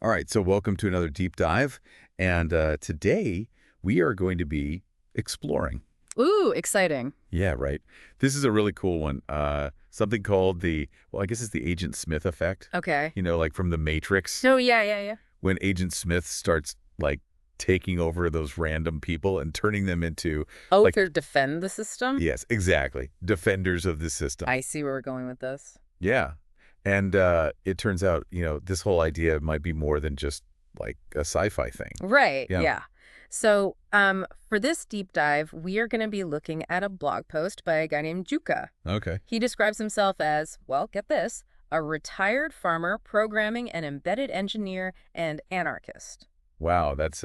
All right, so welcome to another deep dive. And today we are going to be exploring. Ooh, exciting. Yeah, right. This is a really cool one. Something called well, I guess it's the Agent Smith effect. Okay. Like from The Matrix, Oh, yeah. when Agent Smith starts like taking over those random people and turning them into Oh, like, to defend the system? yes, exactly, defenders of the system. I see where we're going with this. Yeah. And it turns out, this whole idea might be more than just like a sci-fi thing. Right, Yeah. yeah. So, for this deep dive, we are going to be looking at a blog post by a guy named Juka. Okay. He describes himself as, well, get this, a retired farmer, programming and embedded engineer, and anarchist. Wow, that's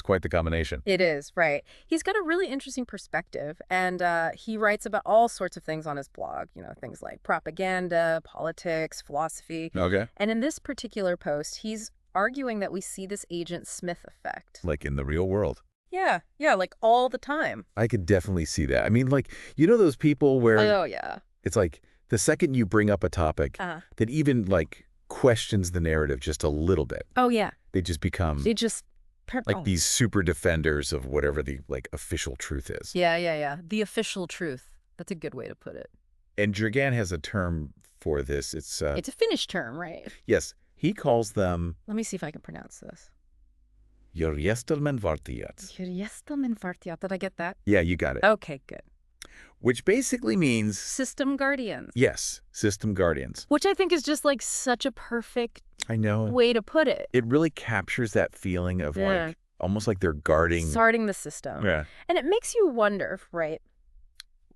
quite the combination. It is, right. He's got a really interesting perspective, and he writes about all sorts of things on his blog, things like propaganda, politics, philosophy. Okay. And in this particular post, he's arguing that we see this Agent Smith effect. Like in the real world. Yeah, like all the time. I could definitely see that. I mean, like, those people where Oh, yeah. it's like the second you bring up a topic that even like questions the narrative just a little bit, Oh, yeah. they just become They just... like these super defenders of whatever the like official truth is. Yeah. The official truth. That's a good way to put it. And Jurgen has a term for this. It's It's a Finnish term, right? yes, he calls them Let me see if I can pronounce this. järjestelmänvartijat. Järjestelmänvartijat. Did I get that? Yeah, you got it. Okay, good. Which basically means, System guardians. yes, system guardians. Which I think is just like such a perfect I know. way to put it. It really captures that feeling of Yeah. like almost like they're guarding. Starting the system. Yeah. And it makes you wonder, right?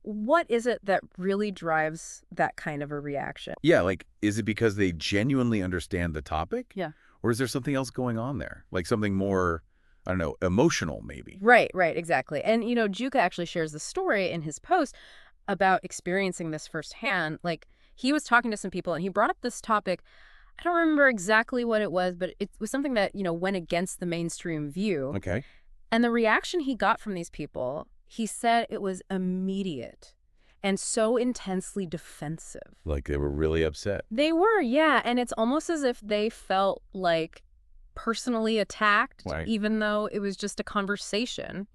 What is it that really drives that kind of a reaction? Yeah, like, is it because they genuinely understand the topic? Yeah. Or is there something else going on there? Like something more, I don't know, emotional maybe? Right, exactly. And, Juka actually shares the story in his post about experiencing this firsthand. Like, he was talking to some people and he brought up this topic. I don't remember exactly what it was, but it was something that, went against the mainstream view. Okay. And the reaction he got from these people, he said it was immediate and so intensely defensive. Like they were really upset. They were, yeah. And it's almost as if they felt like personally attacked, Right. even though it was just a conversation,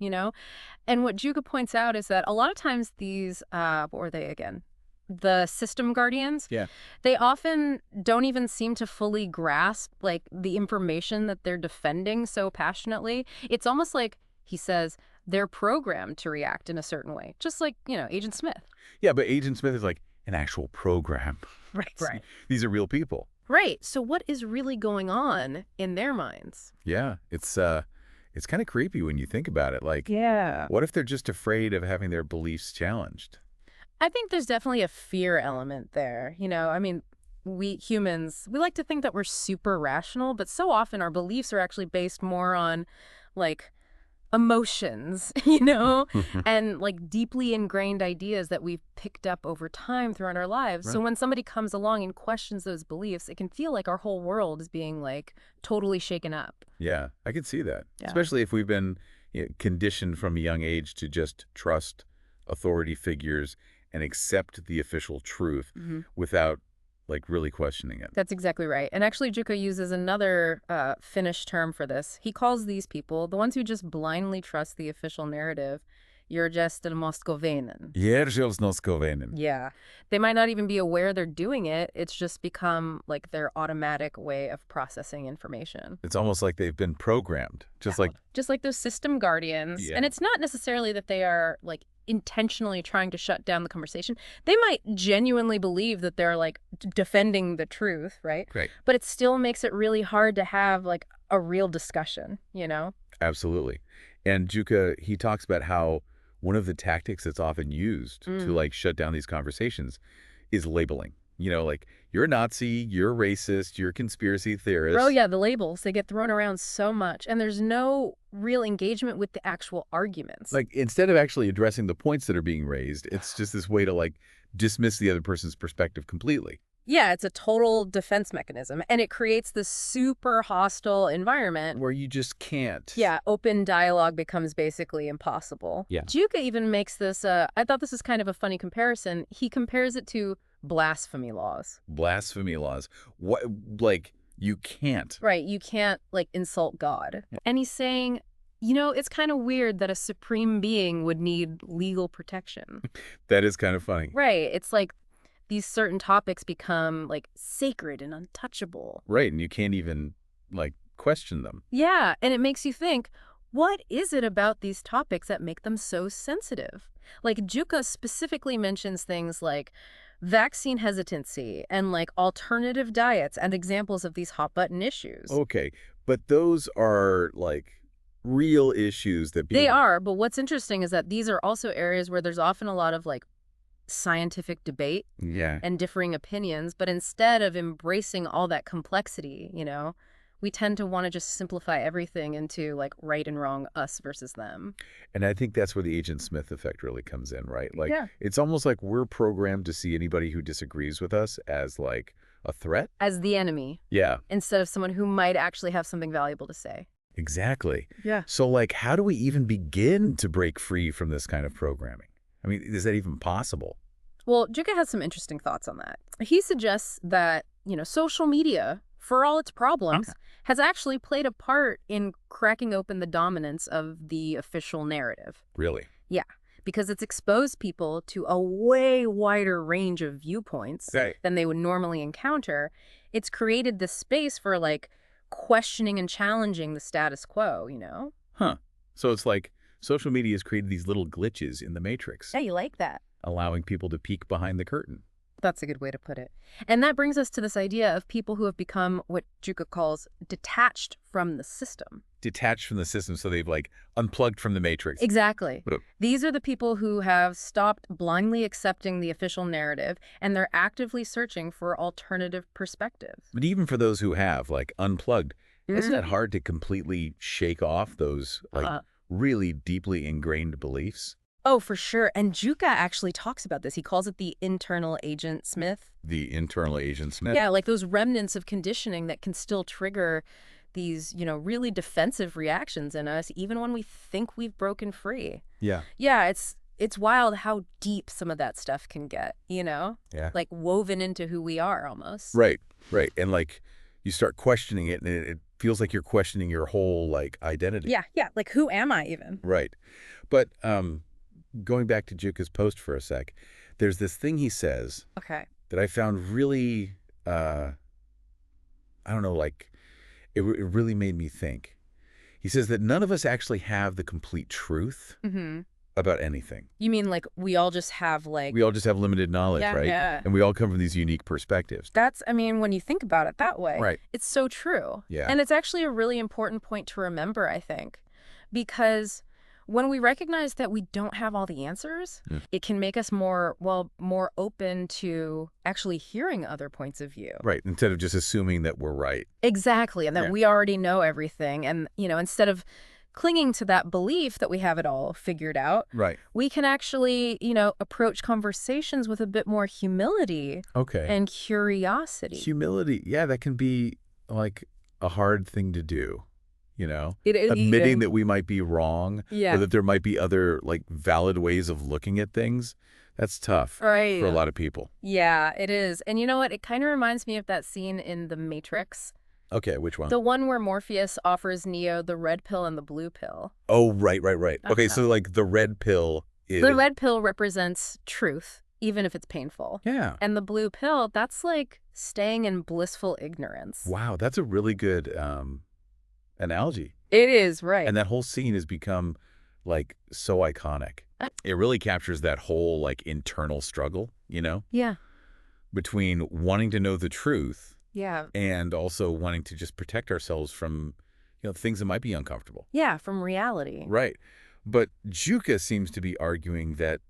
And what Juka points out is that a lot of times these, what were they again? The system guardians, Yeah. they often don't even seem to fully grasp like the information that they're defending so passionately. It's almost like, he says, they're programmed to react in a certain way, just like, Agent Smith. Yeah, but Agent Smith is like an actual program. Right. These are real people. Right. So what is really going on in their minds? Yeah, it's kind of creepy when you think about it. Like, Yeah. what if they're just afraid of having their beliefs challenged? I think there's definitely a fear element there. I mean, we humans, we like to think that we're super rational, but so often our beliefs are actually based more on like emotions, and like deeply ingrained ideas that we've picked up over time throughout our lives. Right. So when somebody comes along and questions those beliefs, it can feel like our whole world is being like totally shaken up. Yeah, I can see that. Yeah. Especially if we've been conditioned from a young age to just trust authority figures and accept the official truth without like really questioning it. That's exactly right. And actually, Juka uses another Finnish term for this. He calls these people, the ones who just blindly trust the official narrative, järjestelmäskoväinen. Järjestelmäskoväinen. Yeah. They might not even be aware they're doing it. It's just become like their automatic way of processing information. It's almost like they've been programmed, just like those system guardians. Yeah. And it's not necessarily that they are like intentionally trying to shut down the conversation. They might genuinely believe that they're like defending the truth, right? Right. But it still makes it really hard to have like a real discussion, Absolutely. And Juka, he talks about how one of the tactics that's often used to like shut down these conversations is labeling. Like you're a Nazi, you're a racist, you're a conspiracy theorist. Oh yeah, the labels, they get thrown around so much and there's no real engagement with the actual arguments. Like instead of actually addressing the points that are being raised, it's just this way to like dismiss the other person's perspective completely. Yeah, it's a total defense mechanism, and it creates this super hostile environment. Where you just can't. Yeah, open dialogue becomes basically impossible. Yeah. Juka even makes this, I thought this was kind of a funny comparison. He compares it to blasphemy laws. Blasphemy laws. What, like, You can't. Right, you can't, like, insult God. And he's saying, you know, it's kind of weird that a supreme being would need legal protection. That is kind of funny. Right, it's like these certain topics become, like, sacred and untouchable. Right, and you can't even, like, question them. Yeah, and it makes you think, what is it about these topics that make them so sensitive? Like, Juka specifically mentions things like vaccine hesitancy and, like, alternative diets and examples of these hot-button issues. Okay, but those are, like, real issues that They people... are, but what's interesting is that these are also areas where there's often a lot of, like, scientific debate Yeah. and differing opinions, but instead of embracing all that complexity, we tend to want to just simplify everything into, like, right and wrong, us versus them. And I think that's where the Agent Smith effect really comes in, right? Like, Yeah. it's almost like we're programmed to see anybody who disagrees with us as, like, a threat. As the enemy, Yeah, instead of someone who might actually have something valuable to say. exactly. Yeah. So, like, how do we even begin to break free from this kind of programming? I mean, is that even possible? Well, Juka has some interesting thoughts on that. He suggests that, social media, for all its problems, has actually played a part in cracking open the dominance of the official narrative. Really? Yeah, because it's exposed people to a way wider range of viewpoints Right. than they would normally encounter. It's created this space for, like, questioning and challenging the status quo. Huh. So it's like social media has created these little glitches in the matrix, Yeah, you like that. allowing people to peek behind the curtain. That's a good way to put it. And that brings us to this idea of people who have become what Juka calls detached from the system. Detached from the system, so they've, like, unplugged from the matrix. Exactly. But- These are the people who have stopped blindly accepting the official narrative, and they're actively searching for alternative perspectives. But even for those who have, like, unplugged, isn't it Mhm. hard to completely shake off those, like, really deeply ingrained beliefs? Oh, for sure. And Juka actually talks about this. He calls it the internal agent Smith. The internal Agent Smith? Yeah, like those remnants of conditioning that can still trigger these, really defensive reactions in us, even when we think we've broken free. Yeah. Yeah, it's wild how deep some of that stuff can get, Yeah. like woven into who we are almost. Right, right. And, like, you start questioning it, and it feels like you're questioning your whole, like, identity. Yeah. Like, who am I even? Right. But going back to Juka's post for a sec, there's this thing he says Okay. that I found really, I don't know, like, it really made me think. He says that none of us actually have the complete truth Mm-hmm. about anything. You mean like we all just have like... We all just have limited knowledge, Yeah, right? yeah. And we all come from these unique perspectives. When you think about it that way, Right. it's so true. Yeah. And it's actually a really important point to remember, I think, because when we recognize that we don't have all the answers, it can make us more open to actually hearing other points of view. Right. Instead of just assuming that we're right. Exactly. And that Yeah. we already know everything. And, instead of clinging to that belief that we have it all figured out, Right. we can actually, approach conversations with a bit more humility Okay. and curiosity. Humility. Yeah, that can be, like, a hard thing to do, It is admitting that we might be wrong, Yeah. or that there might be other, like, valid ways of looking at things. That's tough Right. for a lot of people. Yeah, it is. And you know what? It kind of reminds me of that scene in The Matrix. Okay, which one? The one where Morpheus offers Neo the red pill and the blue pill. Oh, right. Okay, so, like, the red pill is... The red pill represents truth, even if it's painful. Yeah. And the blue pill, that's like staying in blissful ignorance. Wow, that's a really good analogy. It is, right. And that whole scene has become, like, so iconic. It really captures that whole, like, internal struggle, Yeah. between wanting to know the truth Yeah. and also wanting to just protect ourselves from, things that might be uncomfortable. Yeah, from reality. Right. But Juka seems to be arguing that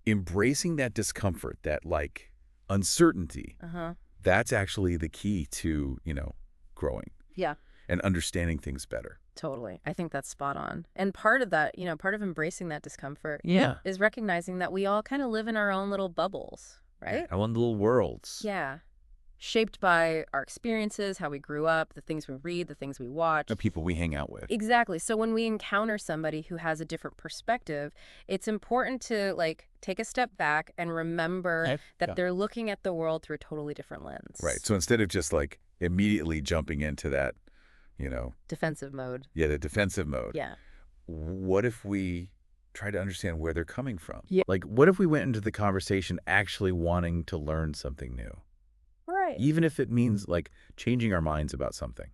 embracing that discomfort, that, like, uncertainty, Uh-huh. that's actually the key to, growing Yeah. and understanding things better. Totally. I think that's spot on. And part of that, part of embracing that discomfort Yeah. is recognizing that we all kind of live in our own little bubbles, right? Our own little worlds. Yeah. Shaped by our experiences, how we grew up, the things we read, the things we watch. The people we hang out with. Exactly. So when we encounter somebody who has a different perspective, it's important to, like, take a step back and remember that Yeah. they're looking at the world through a totally different lens. Right. So instead of just, like, immediately jumping into that, you know, Defensive mode. yeah, the defensive mode. Yeah. What if we try to understand where they're coming from? Yeah. Like, what if we went into the conversation actually wanting to learn something new, Right. even if it means like changing our minds about something?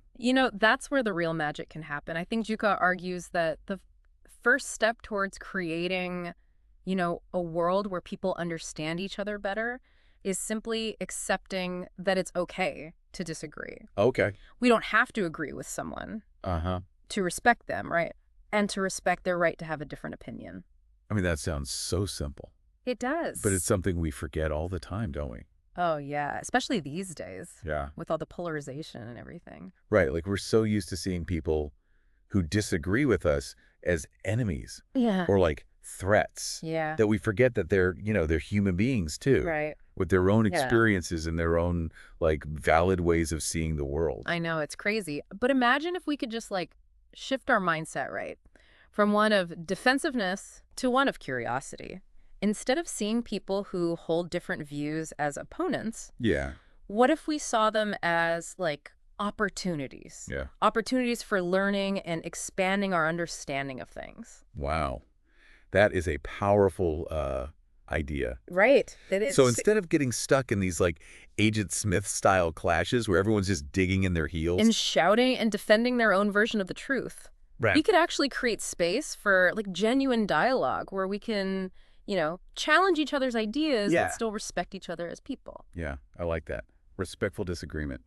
That's where the real magic can happen. I think Juka argues that the first step towards creating, a world where people understand each other better is simply accepting that it's okay to disagree. Okay. We don't have to agree with someone Uh-huh. to respect them, right? And to respect their right to have a different opinion. I mean, that sounds so simple, It but it's does. something we forget all the time, don't we? Oh, yeah, especially these days Yeah. with all the polarization and everything. Right. Like we're so used to seeing people who disagree with us as enemies Yeah. or like threats Yeah. that we forget that they're human beings too, Right. with their own Yeah. experiences and their own like valid ways of seeing the world. I know, it's crazy. But imagine if we could just shift our mindset, right? From one of defensiveness to one of curiosity. Instead of seeing people who hold different views as opponents, Yeah. what if we saw them as opportunities? Yeah. Opportunities for learning and expanding our understanding of things. Wow. That is a powerful idea. Right. It is. So instead of getting stuck in these like Agent Smith style clashes where everyone's just digging in their heels. And shouting and defending their own version of the truth. Right. We could actually create space for genuine dialogue where we can, challenge each other's ideas Yeah. but still respect each other as people. Yeah, I like that. Respectful disagreement.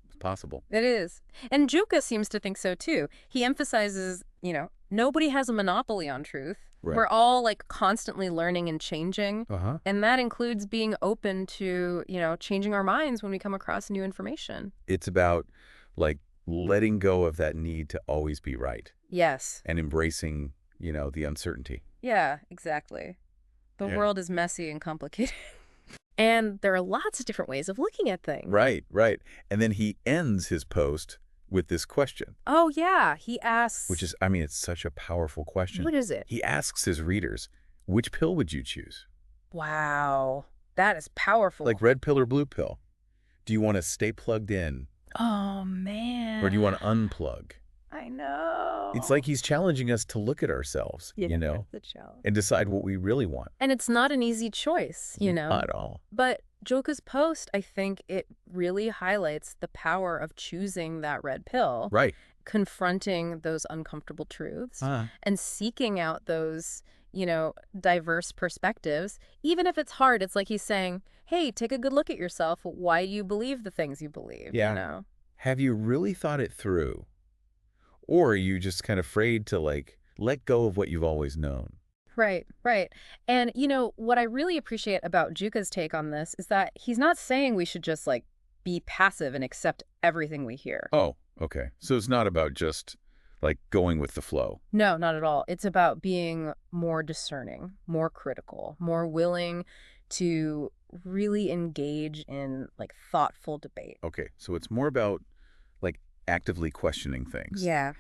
It's possible. It is. And Juka seems to think so too. He emphasizes, nobody has a monopoly on truth. Right. We're all constantly learning and changing. Uh-huh. And that includes being open to, changing our minds when we come across new information. It's about like letting go of that need to always be right Yes. and embracing, the uncertainty. Yeah, exactly. The Yeah. world is messy and complicated. And there are lots of different ways of looking at things. Right, right. And then he ends his post with this question, Oh, yeah. He asks... which is, I mean, it's such a powerful question. What is it? He asks his readers, which pill would you choose? Wow. That is powerful. Like red pill or blue pill? Do you want to stay plugged in Oh, man. or do you want to unplug? I know. It's like he's challenging us to look at ourselves, that's the challenge. and decide what we really want. And it's not an easy choice, Not at all. But Joka's post, I think it really highlights the power of choosing that red pill, Right. confronting those uncomfortable truths, Uh, and seeking out those, diverse perspectives. Even if it's hard, it's like he's saying, hey, take a good look at yourself. Why do you believe the things you believe? Yeah. Have you really thought it through? Or are you just kind of afraid to let go of what you've always known? Right, right. And, what I really appreciate about Juka's take on this is that he's not saying we should just, be passive and accept everything we hear. Oh, okay. So it's not about just going with the flow. No, not at all. It's about being more discerning, more critical, more willing to really engage in, thoughtful debate. Okay. So it's more about actively questioning things. Yeah.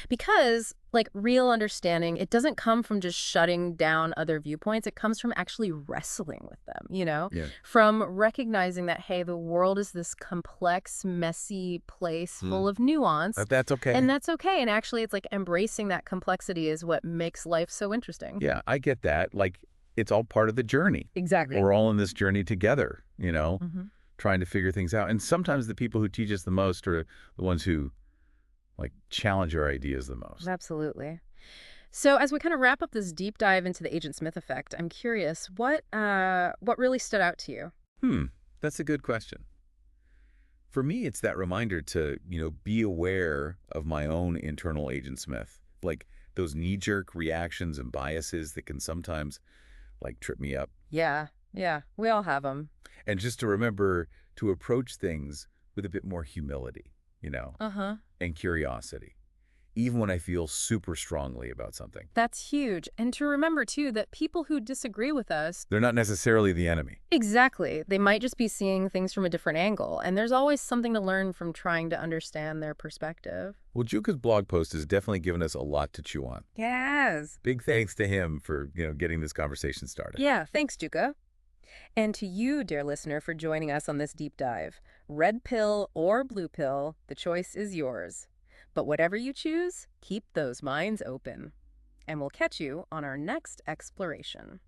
Because, real understanding, it doesn't come from just shutting down other viewpoints. It comes from actually wrestling with them, Yeah. From recognizing that, hey, the world is this complex, messy place full of nuance. But that's okay. And that's okay. And actually, it's embracing that complexity is what makes life so interesting. Yeah, I get that. It's all part of the journey. Exactly. We're all in this journey together, Mm-hmm. trying to figure things out. And sometimes the people who teach us the most are the ones who challenge our ideas the most. Absolutely. So as we kind of wrap up this deep dive into the Agent Smith effect, I'm curious, what really stood out to you? That's a good question. For me, it's that reminder to, be aware of my own internal Agent Smith, those knee-jerk reactions and biases that can sometimes trip me up. Yeah, we all have them. And just to remember to approach things with a bit more humility, Uh-huh. and curiosity, even when I feel super strongly about something. That's huge. And to remember, too, that people who disagree with us... They're not necessarily the enemy. Exactly. They might just be seeing things from a different angle. And there's always something to learn from trying to understand their perspective. Well, Juka's blog post has definitely given us a lot to chew on. Yes. Big thanks to him for, getting this conversation started. Yeah, thanks, Juka. And to you, dear listener, for joining us on this deep dive. Red pill or blue pill, the choice is yours. But whatever you choose, keep those minds open. And we'll catch you on our next exploration.